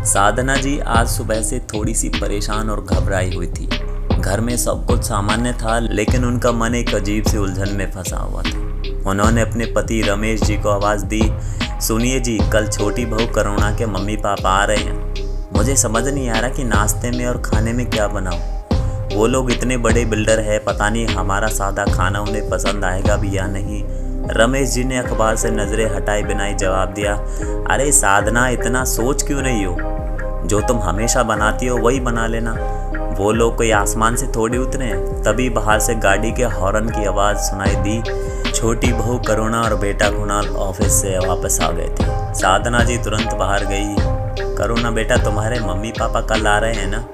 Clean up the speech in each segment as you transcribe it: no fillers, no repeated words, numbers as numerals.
साधना जी आज सुबह से थोड़ी सी परेशान और घबराई हुई थी। घर में सब कुछ सामान्य था, लेकिन उनका मन एक अजीब सी उलझन में फंसा हुआ था। उन्होंने अपने पति रमेश जी को आवाज़ दी, सुनिए जी, कल छोटी बहू करुणा के मम्मी पापा आ रहे हैं। मुझे समझ नहीं आ रहा कि नाश्ते में और खाने में क्या बनाऊं। वो लोग इतने बड़े बिल्डर है, पता नहीं हमारा सादा खाना उन्हें पसंद आएगा भी या नहीं। रमेश जी ने अखबार से नज़रें हटाए बिना ही जवाब दिया, अरे साधना, इतना सोच क्यों नहीं हो? जो तुम हमेशा बनाती हो वही बना लेना। वो लोग कोई आसमान से थोड़ी उतरे हैं। तभी बाहर से गाड़ी के हॉर्न की आवाज़ सुनाई दी। छोटी बहू करुणा और बेटा कुणाल ऑफिस से वापस आ गए थे। साधना जी तुरंत बाहर गई। करुणा बेटा, तुम्हारे मम्मी पापा कल आ रहे हैं ना?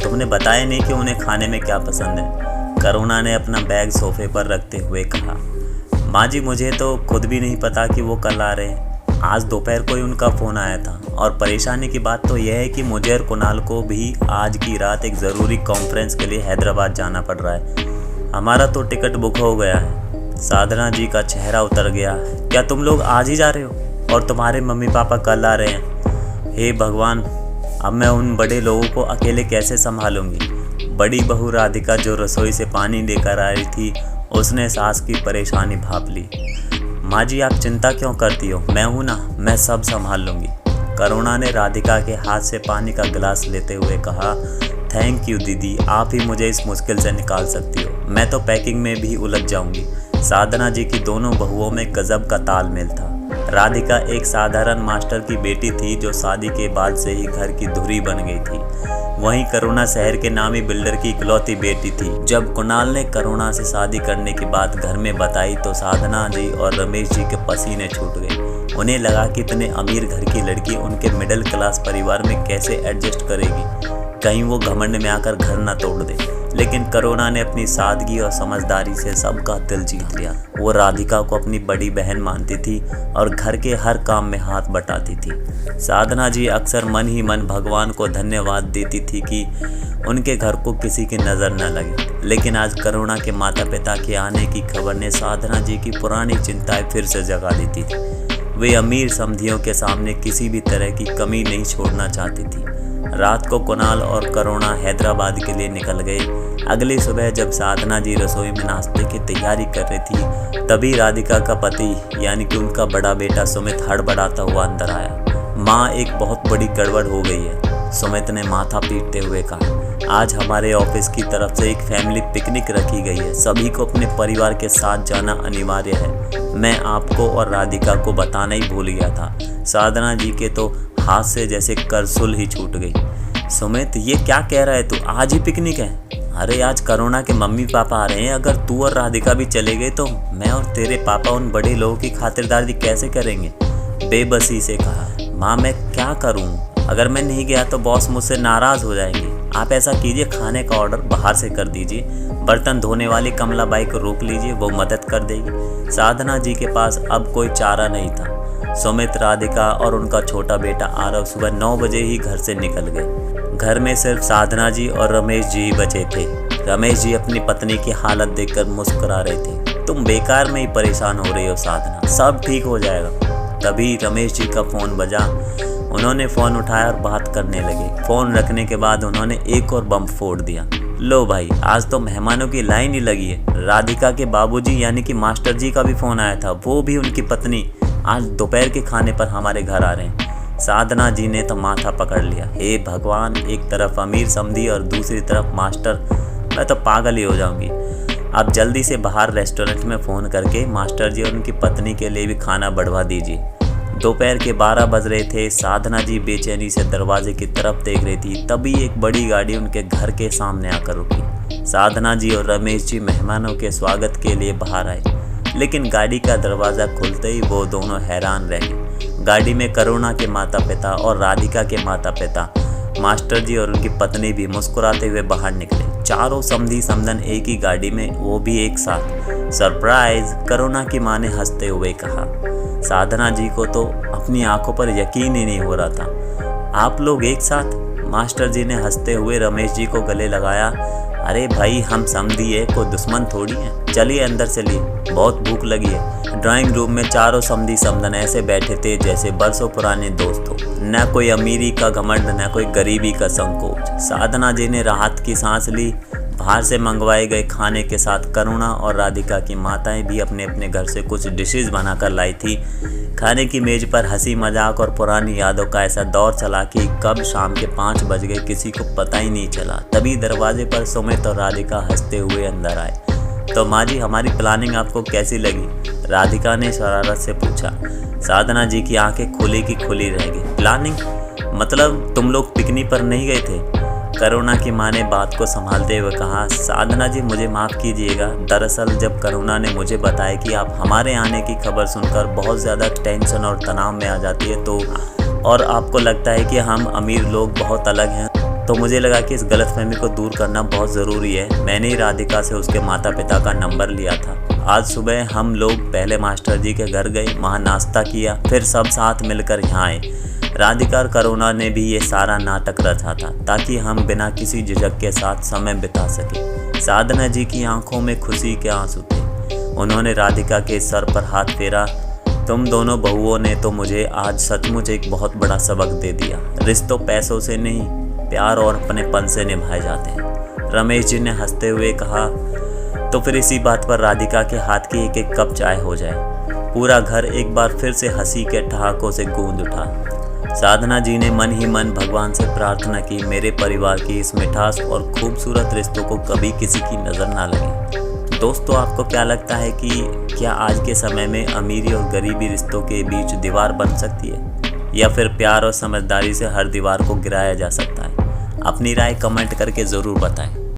तुमने बताया नहीं कि उन्हें खाने में क्या पसंद है। करुणा ने अपना बैग सोफे पर रखते हुए कहा, माँ जी, मुझे तो खुद भी नहीं पता कि वो कल आ रहे हैं। आज दोपहर को ही उनका फ़ोन आया था, और परेशानी की बात तो यह है कि मुझे और कुणाल को भी आज की रात एक ज़रूरी कॉन्फ्रेंस के लिए हैदराबाद जाना पड़ रहा है। हमारा तो टिकट बुक हो गया है। साधना जी का चेहरा उतर गया। क्या तुम लोग आज ही जा रहे हो और तुम्हारे मम्मी पापा कल आ रहे हैं? हे भगवान, अब मैं उन बड़े लोगों को अकेले कैसे संभालूंगी? बड़ी बहू राधिका जो रसोई से पानी लेकर आ रही थी, उसने सास की परेशानी भाप ली। माँ जी, आप चिंता क्यों करती हो? मैं हूँ ना, मैं सब संभाल लूँगी। करुणा ने राधिका के हाथ से पानी का गिलास लेते हुए कहा, थैंक यू दीदी, आप ही मुझे इस मुश्किल से निकाल सकती हो। मैं तो पैकिंग में भी उलझ जाऊँगी। साधना जी की दोनों बहुओं में गजब का तालमेल था। राधिका एक साधारण मास्टर की बेटी थी जो शादी के बाद से ही घर की धुरी बन गई थी। वहीं करुणा शहर के नामी बिल्डर की इकलौती बेटी थी। जब कुणाल ने करुणा से शादी करने की बात घर में बताई तो साधना जी और रमेश जी के पसीने छूट गए। उन्हें लगा कि इतने अमीर घर की लड़की उनके मिडिल क्लास परिवार में कैसे एडजस्ट करेगी, कहीं वो घमंड में आकर घर न तोड़ दे। लेकिन करुणा ने अपनी सादगी और समझदारी से सबका दिल जीत लिया। वो राधिका को अपनी बड़ी बहन मानती थी और घर के हर काम में हाथ बटाती थी। साधना जी अक्सर मन ही मन भगवान को धन्यवाद देती थी कि उनके घर को किसी की नज़र न लगे। लेकिन आज करुणा के माता पिता के आने की खबर ने साधना जी की पुरानी चिंताएं फिर से जगा दी थी। वे अमीर समधियों के सामने किसी भी तरह की कमी नहीं छोड़ना चाहती थी। रात को कुणाल और करुणा हैदराबाद के लिए निकल गए। अगली सुबह जब साधना जी रसोई में नाश्ते की तैयारी कर रही थी, तभी राधिका का पति यानी कि उनका बड़ा बेटा सुमित हड़बड़ाता हुआ अंदर आया। माँ, एक बहुत बड़ी गड़बड़ हो गई है। सुमित ने माथा पीटते हुए कहा, आज हमारे ऑफिस की तरफ से एक फैमिली पिकनिक रखी गई है। सभी को अपने परिवार के साथ जाना अनिवार्य है। मैं आपको और राधिका को बताना ही भूल गया था। साधना जी के तो हाथ से जैसे करसुल ही छूट गई। सुमित, ये क्या कह रहा है तू? आज ही पिकनिक है? अरे आज करुणा के मम्मी पापा आ रहे हैं। अगर तू और राधिका भी चले गए तो मैं और तेरे पापा उन बड़े लोगों की खातिरदारी कैसे करेंगे? बेबसी से कहा, माँ मैं क्या करूँ? अगर मैं नहीं गया तो बॉस मुझसे नाराज़ हो जाएंगे। आप ऐसा कीजिए, खाने का ऑर्डर बाहर से कर दीजिए। बर्तन धोने वाली कमला बाई को रोक लीजिए, वो मदद कर देगी। साधना जी के पास अब कोई चारा नहीं था। सुमित, राधिका और उनका छोटा बेटा आरव सुबह 9 बजे ही घर से निकल गए। घर में सिर्फ साधना जी और रमेश जी ही बचे थे। रमेश जी अपनी पत्नी की हालत देखकर मुस्कुरा रहे थे। तुम बेकार में ही परेशान हो रही हो साधना, सब ठीक हो जाएगा। तभी रमेश जी का फ़ोन बजा। उन्होंने फ़ोन उठाया और बात करने लगे। फ़ोन रखने के बाद उन्होंने एक और बम फोड़ दिया। लो भाई, आज तो मेहमानों की लाइन ही लगी है। राधिका के बाबूजी यानी कि मास्टर जी का भी फ़ोन आया था। वो भी उनकी पत्नी आज दोपहर के खाने पर हमारे घर आ रहे हैं। साधना जी ने तो माथा पकड़ लिया। हे भगवान, एक तरफ अमीर समधी और दूसरी तरफ मास्टर, मैं तो पागल ही हो जाऊंगी। अब जल्दी से बाहर रेस्टोरेंट में फ़ोन करके मास्टर जी और उनकी पत्नी के लिए भी खाना बढ़वा दीजिए। दोपहर के 12 बज रहे थे। साधना जी बेचैनी से दरवाजे की तरफ देख रही थी। तभी एक बड़ी गाड़ी उनके घर के सामने आकर रुकी। साधना जी और रमेश जी मेहमानों के स्वागत के लिए बाहर आए, लेकिन गाड़ी का दरवाज़ा खुलते ही वो दोनों हैरान रह गए। गाड़ी में करुणा के माता पिता और राधिका के माता पिता, मास्टर जी और उनकी पत्नी भी मुस्कुराते हुए बाहर निकले। चारों समधी समधन एक ही गाड़ी में, वो भी एक साथ। सरप्राइज, करुणा की माँ ने हंसते हुए कहा। साधना जी को तो अपनी आंखों पर यकीन ही नहीं हो रहा था। आप लोग एक साथ? मास्टर जी ने हंसते हुए रमेश जी को गले लगाया। अरे भाई, हम समझी है, कोई दुश्मन थोड़ी है, चलिए अंदर चलिए, बहुत भूख लगी है। ड्राइंग रूम में चारों समधी समधन ऐसे बैठे थे जैसे बरसों पुराने दोस्त हो। न कोई अमीरी का घमंड, न कोई गरीबी का संकोच। साधना जी ने राहत की सांस ली। बाहर से मंगवाए गए खाने के साथ करुणा और राधिका की माताएं भी अपने अपने घर से कुछ डिशेस बनाकर लाई थी। खाने की मेज पर हंसी मजाक और पुरानी यादों का ऐसा दौर चला कि कब शाम के 5 बज गए किसी को पता ही नहीं चला। तभी दरवाजे पर सुमित और राधिका हंसते हुए अंदर आए। तो माँ जी, हमारी प्लानिंग आपको कैसी लगी? राधिका ने शरारत से पूछा। साधना जी की आंखें खुली की खुली रह गई। प्लानिंग? मतलब तुम लोग पिकनिक पर नहीं गए थे? करुणा की माँ ने बात को संभालते हुए कहा। साधना जी, मुझे माफ़ कीजिएगा। दरअसल जब करुणा ने मुझे बताया कि आप हमारे आने की खबर सुनकर बहुत ज़्यादा टेंशन और तनाव में आ जाती है, तो और आपको लगता है कि हम अमीर लोग बहुत अलग हैं, तो मुझे लगा कि इस गलतफहमी को दूर करना बहुत ज़रूरी है। मैंने ही राधिका से उसके माता पिता का नंबर लिया था। आज सुबह हम लोग पहले मास्टर जी के घर गए, वहाँ नाश्ता किया, फिर सब साथ मिलकर यहाँ आए। राधिका और करुणा ने भी ये सारा नाटक रचा था ताकि हम बिना किसी झिझक के साथ समय बिता सके। साधना जी की आंखों में खुशी के आंसू थे। उन्होंने राधिका के सर पर हाथ फेरा। तुम दोनों बहुओं ने तो मुझे आज सचमुच एक बहुत बड़ा सबक दे दिया। रिश्तों पैसों से नहीं, प्यार और अपनेपन से निभाए जाते हैं। रमेश जी ने हंसते हुए कहा। तो फिर इसी बात पर राधिका के हाथ की एक एक कप चाय हो जाए। पूरा घर एक बार फिर से हंसी के ठहाकों से गूंज उठा। साधना जी ने मन ही मन भगवान से प्रार्थना की, मेरे परिवार की इस मिठास और खूबसूरत रिश्तों को कभी किसी की नज़र ना लगे। दोस्तों, आपको क्या लगता है कि क्या आज के समय में अमीरी और गरीबी रिश्तों के बीच दीवार बन सकती है, या फिर प्यार और समझदारी से हर दीवार को गिराया जा सकता है? अपनी राय कमेंट करके ज़रूर बताएं।